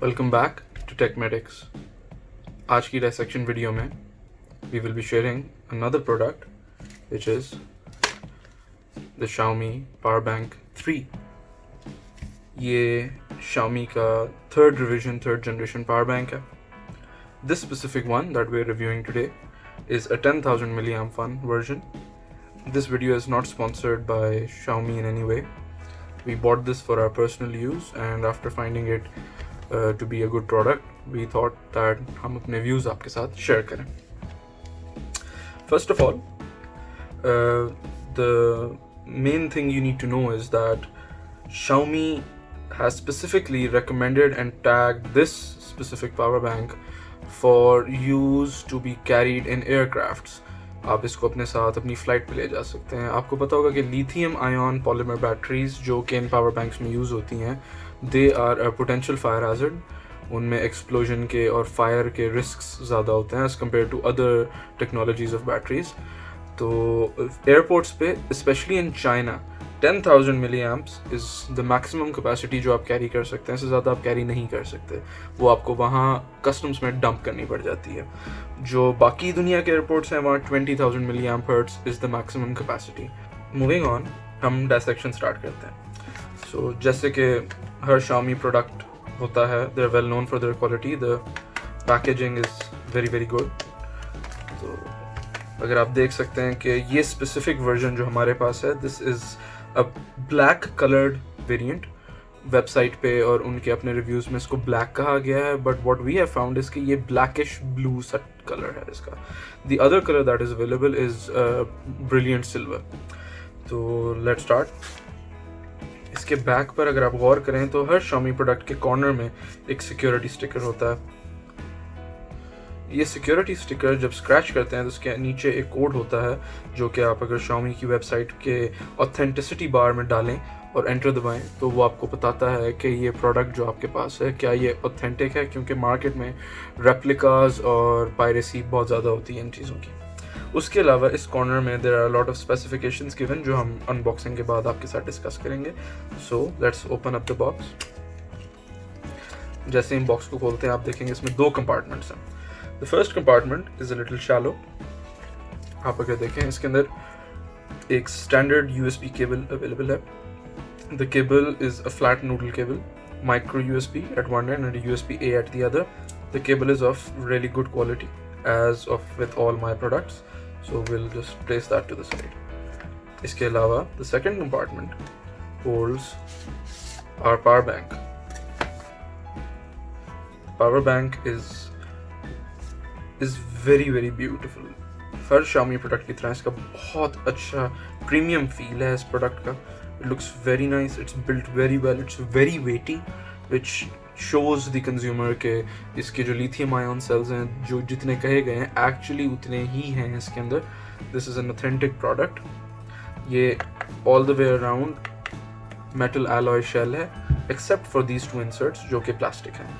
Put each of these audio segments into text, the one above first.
Welcome back to TechMedics. आज की dissection video में we will be sharing another product which is the Xiaomi Power Bank 3. ये Xiaomi का third generation power bank है. This specific one that we are reviewing today is a 10,000 milliamp version. This video is not sponsored by Xiaomi in any way. We bought this for our personal use, and after finding it to be a good product, we thought that हम अपने views आपके साथ share करें. First of all, the main thing you need to know is that Xiaomi has specifically recommended and tagged this specific power bank for use to be carried in aircrafts. आप इसको अपने साथ अपनी flight पे ले जा सकते हैं. आपको पता होगा कि लिथियम आयन पॉलीमर बैटरीज जो कि इन पावर बैंक्स में यूज़ होती हैं, they are a potential fire hazard. उनमें एक्सप्लोजन के और फायर के रिस्क्स ज़्यादा होते हैं as compared to other technologies of batteries. तो एयरपोर्ट्स पे specially in China 10,000 milli amps is the maximum capacity जो आप कैरी कर सकते हैं. इससे ज़्यादा आप कैरी नहीं कर सकते. वो आपको वहाँ कस्टम्स में डंप करनी पड़ जाती है. जो बाकी दुनिया के एयरपोर्ट्स हैं वहाँ 20,000 milli amp hertz is the maximum capacity. Moving on, हम डायसेक्शन स्टार्ट करते हैं. सो जैसे कि हर Xiaomi प्रोडक्ट होता है, they are well known for their quality. The packaging is very good. तो अगर आप देख सकते हैं कि ये स्पेसिफिक वर्जन जो हमारे पास है, this is a black coloured variant. Website पे और उनके अपने रिव्यूज़ में इसको ब्लैक कहा गया है, but what we have found is कि ये ब्लैकिश ब्लू सा कलर है इसका. The other colour that is available is brilliant silver. तो लेट्स स्टार्ट. इसके बैक पर अगर आप गौर करें तो हर Xiaomi प्रोडक्ट के कॉर्नर में एक सिक्योरिटी स्टिकर होता है. ये सिक्योरिटी स्टिकर जब स्क्रैच करते हैं तो उसके नीचे एक कोड होता है जो कि आप अगर Xiaomi की वेबसाइट के ऑथेंटिसिटी बार में डालें और एंटर दबाएं तो वो आपको बताता है कि ये प्रोडक्ट जो आपके पास है क्या ये ऑथेंटिक है, क्योंकि मार्केट में रेप्लिकाज और पायरेसी बहुत ज़्यादा होती है इन चीज़ों की. उसके अलावा इस कॉर्नर में there are lot of specifications given जो हम अनबॉक्सिंग के बाद आपके साथ डिस्कस करेंगे. So let's open up the box. जैसे ही बॉक्स को खोलते हैं आप देखेंगे इसमें दो कंपार्टमेंट्स हैं. The first compartment is a little shallow. आप अगर देखें इसके अंदर एक स्टैंडर्ड USB केबल अवेलेबल है. The cable is a flat noodle cable, micro USB at one end and a USB-A at the other. The cable is of really good quality as of with all my products. So we'll just place that to the side. इसके अलावा the second compartment holds our power bank. Power bank is very beautiful. Her Xiaomi product की तरह इसका बहुत अच्छा premium feel है इस product का. It looks very nice. It's built very well. It's very weighty, which shows the consumer के इसके जो lithium ion cells हैं जो जितने कहे गए हैं actually उतने ही हैं इसके अंदर. This is an authentic product. ये all the way around metal alloy shell है except for these two inserts जो कि plastic हैं.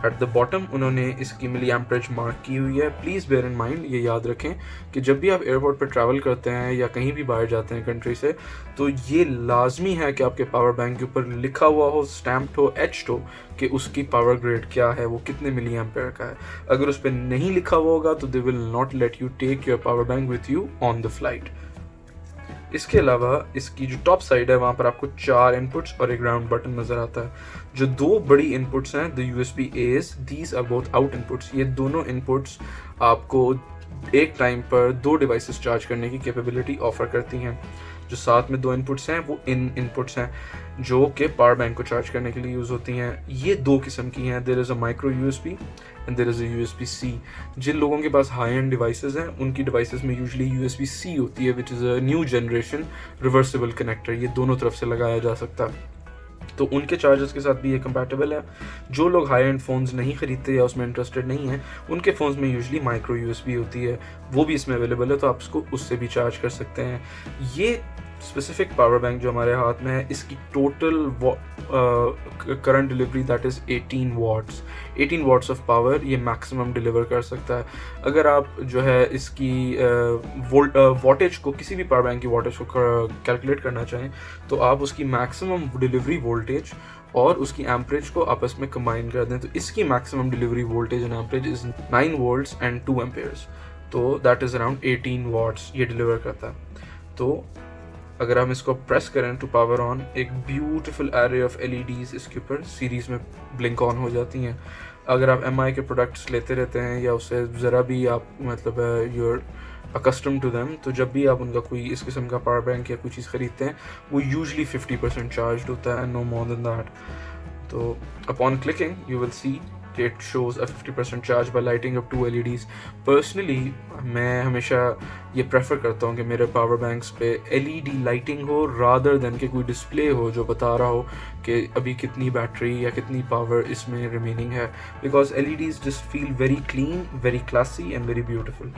एट द बॉटम उन्होंने इसकी मिली एम्परेज मार्क की हुई है. प्लीज़ बेयर इन माइंड, ये याद रखें कि जब भी आप एयरपोर्ट पर ट्रैवल करते हैं या कहीं भी बाहर जाते हैं कंट्री से, तो ये लाजमी है कि आपके पावर बैंक के ऊपर लिखा हुआ हो, स्टैम्प्ड हो, एच्ड हो कि उसकी पावर ग्रेड क्या है, वो कितने मिली एम्पेयर का है. अगर उस पर नहीं लिखा हुआ होगा तो they will not let you take your power bank with you on the flight. इसके अलावा इसकी जो टॉप साइड है वहाँ पर आपको 4 इनपुट्स और एक ग्राउंड बटन नज़र आता है. जो दो बड़ी इनपुट्स हैं the USB-A's, these are both out inputs. ये दोनों इनपुट्स आपको एक टाइम पर 2 डिवाइसेस चार्ज करने की कैपेबिलिटी ऑफर करती हैं. जो साथ में 2 इनपुट्स हैं वो इनपुट्स हैं जो कि पावर बैंक को चार्ज करने के लिए यूज़ होती हैं. ये 2 किस्म की हैं. There is a micro USB and there is a USB-C. जिन लोगों के पास हाई एंड डिवाइसेस हैं उनकी डिवाइसेस में यूजुअली USB-C होती है, which is a new generation reversible connector. ये दोनों तरफ से लगाया जा सकता है, तो उनके चार्जर्स के साथ भी ये कंपैटिबल है. जो लोग हाई एंड फ़ोन्स नहीं खरीदते या उसमें इंटरेस्टेड नहीं हैं, उनके फ़ोन्स में यूजुअली माइक्रो USB होती है, वो भी इसमें अवेलेबल है, तो आप इसको उससे भी चार्ज कर सकते हैं. ये स्पेसिफिक पावर बैंक जो हमारे हाथ में है, इसकी total current delivery that is 18 watts of power ये मैक्सिमम डिलीवर कर सकता है. अगर आप जो है इसकी वोल्टेज को, किसी भी पावर बैंक की वोल्टेज को कैलकुलेट करना चाहें तो आप उसकी मैक्सिमम डिलीवरी वोल्टेज और उसकी एम्परेज को आपस में कंबाइन कर दें, तो इसकी maximum delivery voltage and amperage is 9 volts and 2 Ampere's, तो दैट इज़ अराउंड 18 वॉट्स ये डिलीवर करता है। तो अगर हम इसको प्रेस करें टू पावर ऑन, एक ब्यूटीफुल एरे ऑफ LEDs इसके ऊपर सीरीज में ब्लिंक ऑन हो जाती हैं। अगर आप MI के प्रोडक्ट्स लेते रहते हैं या उससे ज़रा भी आप मतलब यूर अकस्टम टू देम, तो जब भी आप उनका कोई इस किस्म का पावर बैंक या कोई चीज़ ख़रीदते हैं वो यूजली 50% चार्ज होता है, नो मोर देन दैट। तो upon clicking you will see it shows a 50% charge by lighting up 2 LEDs. Personally मैं हमेशा ये प्रेफर करता हूँ कि मेरे पावर बैंक्स पे LED लाइटिंग हो rather than कि कोई डिस्प्ले हो जो बता रहा हो कि अभी कितनी बैटरी या कितनी पावर इसमें रिमेनिंग है, because LEDs just feel very clean, very classy and very beautiful.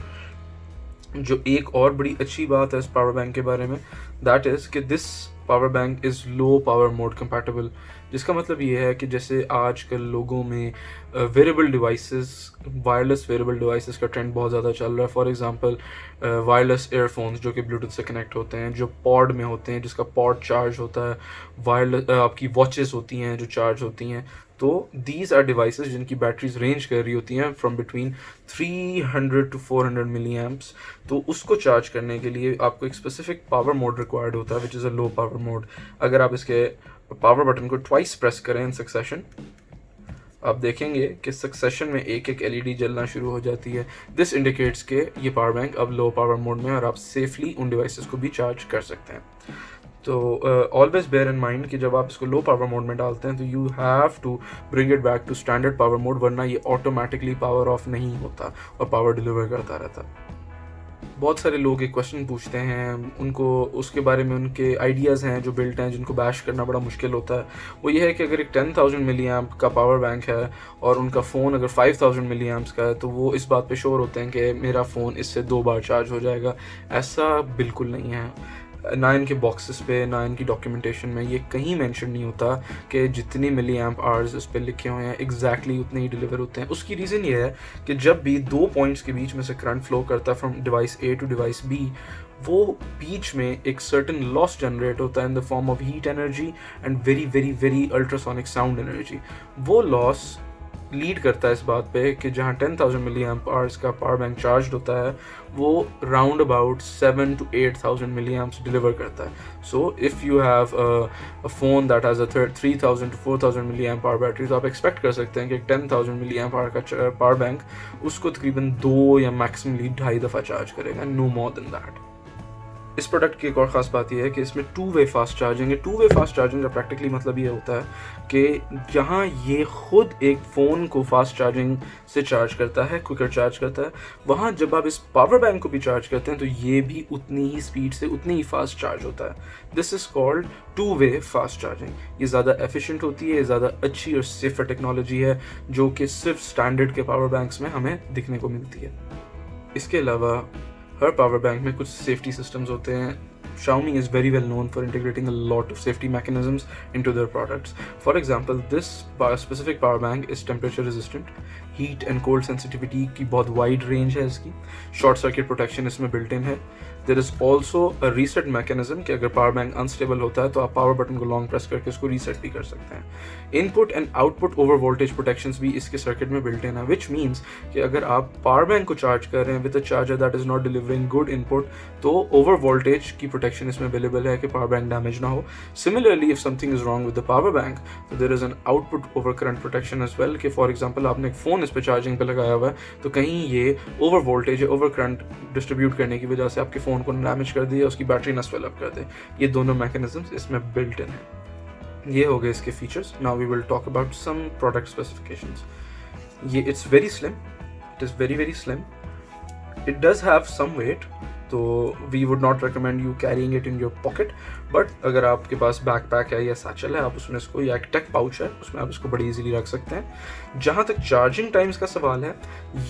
जो एक और बड़ी अच्छी बात है इस पावर बैंक के बारे में, दैट इज़ कि this power bank is low power mode compatible, जिसका मतलब ये है कि जैसे आजकल लोगों में wearable devices, wireless wearable devices का ट्रेंड बहुत ज़्यादा चल रहा है। फॉर एग्जांपल वायरलेस एयरफोन्स जो कि ब्लूटूथ से कनेक्ट होते हैं, जो पॉड में होते हैं, जिसका पॉड चार्ज होता है, वायरलेस आपकी वॉचेस होती हैं जो चार्ज होती हैं। तो दीज आर डिवाइसेस जिनकी बैटरीज रेंज कर रही होती हैं from between 300 to 400 milli amps. तो उसको चार्ज करने के लिए आपको एक स्पेसिफिक पावर मोड रिक्वायर्ड होता है which is a low power mode. अगर आप इसके पावर बटन को ट्वाइस प्रेस करें इन सक्सेशन, आप देखेंगे कि सक्सेशन में एक एक LED जलना शुरू हो जाती है। दिस इंडिकेट्स के ये पावर बैंक अब लो पावर मोड में और आप सेफली उन डिवाइसेस को भी चार्ज कर सकते हैं। तो ऑलवेज बेयर इन माइंड कि जब आप इसको लो पावर मोड में डालते हैं तो you have to bring it back to standard power mode, वरना ये ऑटोमेटिकली पावर ऑफ नहीं होता और पावर डिलीवर करता रहता। बहुत सारे लोग एक क्वेश्चन पूछते हैं, उनको उसके बारे में उनके आइडियाज़ हैं जो बिल्ट हैं जिनको बैश करना बड़ा मुश्किल होता है। वो ये है कि अगर एक 10,000 मिली एम्प का पावर बैंक है और उनका फ़ोन अगर 5,000 मिली एम्प्स का है, तो वो इस बात पे श्योर होते हैं कि मेरा फ़ोन इससे 2 बार चार्ज हो जाएगा। ऐसा बिल्कुल नहीं है। ना इनके बॉक्सेस पे ना इनकी डॉक्यूमेंटेशन में ये कहीं मेंशन नहीं होता कि जितनी मिली एम्प आवर्स उस पर लिखे हुए हैं एग्जैक्टली उतने ही डिलीवर होते हैं। उसकी रीज़न ये है कि जब भी 2 पॉइंट्स के बीच में से करंट फ्लो करता है from device A to device B, वो बीच में एक सर्टन लॉस जनरेट होता है in the form of heat energy and very very very ultrasonic sound energy. वो लॉस लीड करता है इस बात पे कि जहाँ 10,000 मिली एम्प आवर्स का पावर बैंक चार्ज होता है वो round about 7 to 8,000 milli amps deliver करता है। So if you have a phone that has a 3,000 to 4,000 milli amp hour battery, तो आप एक्सपेक्ट कर सकते हैं कि 10,000 मिली एम्प आवर का पावर बैंक उसको तकरीबन 2 या मैक्सिमली 2.5 दफ़ा चार्ज करेगा, नो मोर देन दैट। इस प्रोडक्ट की एक और ख़ास बात यह है कि इसमें 2-वे फास्ट चार्जिंग है। 2-वे फास्ट चार्जिंग का प्रैक्टिकली मतलब ये होता है कि जहाँ ये खुद एक फ़ोन को फास्ट चार्जिंग से चार्ज करता है, क्विकर चार्ज करता है, वहाँ जब आप इस पावर बैंक को भी चार्ज करते हैं तो ये भी उतनी ही स्पीड से उतनी ही फास्ट चार्ज होता है। This is called two way fast charging. ये ज़्यादा एफिशिएंट होती है, ज़्यादा अच्छी और सेफर टेक्नोलॉजी है जो कि सिर्फ स्टैंडर्ड के पावर बैंक्स में हमें दिखने को मिलती है। इसके अलावा हर पावर बैंक में कुछ सेफ्टी सिस्टम्स होते हैं। Xiaomi is very well known for integrating a lot of safety mechanisms into their products. For example, this specific power bank is temperature resistant, heat and cold sensitivity की बहुत wide range है इसकी, short circuit protection इसमें built in है। There is also a reset mechanism कि अगर power bank unstable होता है तो आप पावर बटन को लॉन्ग प्रेस करके उसको रीसेट भी कर सकते हैं। Input and output over voltage protections भी इसके सर्किट में बिल्ट इन है, विच मीन्स कि अगर आप पावर बैंक को चार्ज कर रहे हैं with a charger that is not delivering good input, तो ओवर वोल्टेज की प्रोटेक्शन इसमें अवेलेबल है कि पावर बैंक डैमेज ना हो। Similarly if something is wrong with the power bank, तो there is an output over current protection as well कि for example आपने एक फ़ोन इस पर चार्जिंग पर लगाया हुआ है, तो कहीं ये ओवर वोल्टेज या ओवर करंट डिस्ट्रीब्यूट करने की वजह से आपके फ़ोन को डैमेज कर दे या उसकी बैटरी न स्वेल अप कर दे। ये दोनों मैकेनिज्म्स इसमें बिल्ट इन है। ये हो गए इसके features. Now we will talk about some product specifications. ये it's very slim, it is very very slim, it does have some weight, तो we would not recommend you carrying it in your pocket, but अगर आपके पास backpack है या satchel है आप उसमें इसको, या एक टेक पाउच है उसमें आप इसको बड़ी इजीली रख सकते हैं। जहाँ तक चार्जिंग टाइम्स का सवाल है,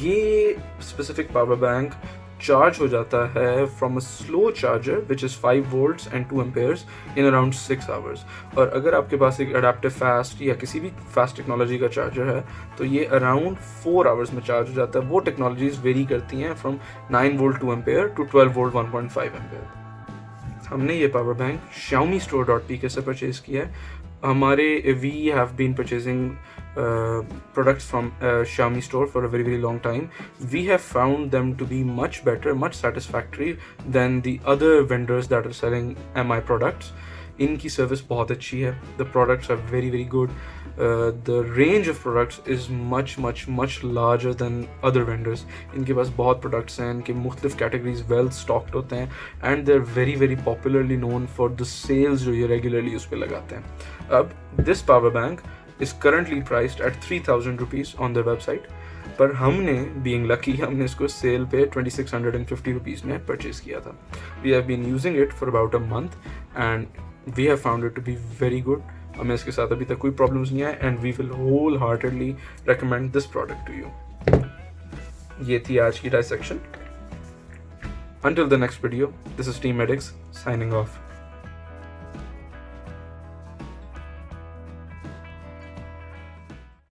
ये स्पेसिफिक पावर बैंक चार्ज हो जाता है from a slow charger which is 5 volts and 2 amperes in around 6 hours। और अगर आपके पास एक अडेप्टिव फास्ट या किसी भी फास्ट टेक्नोलॉजी का चार्जर है तो ये अराउंड 4 hours में चार्ज हो जाता है। वो टेक्नोलॉजीज वेरी करती हैं from 9 volt 2 ampere to 12 volt 1.5 ampere। हमने ये पावर बैंक xiaomistore.pk से परचेज किया है. We have been purchasing products from Xiaomi store for a very very long time. We have found them to be much better, much satisfactory than the other vendors that are selling MI products. इनकी service बहुत अच्छी है. The products are very very good. The range of products is much larger than other vendors. इनके पास बहुत products हैं, इनके मुख्तलिफ categories well stocked होते हैं, and they're very very popularly known for the sales जो ये regularly उस पे लगाते हैं. अब this power bank is currently priced at 3,000 rupees on their website, पर हमने being lucky हमने इसको सेल पे 2,650 rupees में परचेज किया था. We have been using it for about a month and we have found it to be very good. हमें इसके साथ अभी तक कोई प्रॉब्लम्स नहीं आए and we will wholeheartedly recommend this product to you. ये थी आज की dissection. Until the next video, this is Team Medics signing off.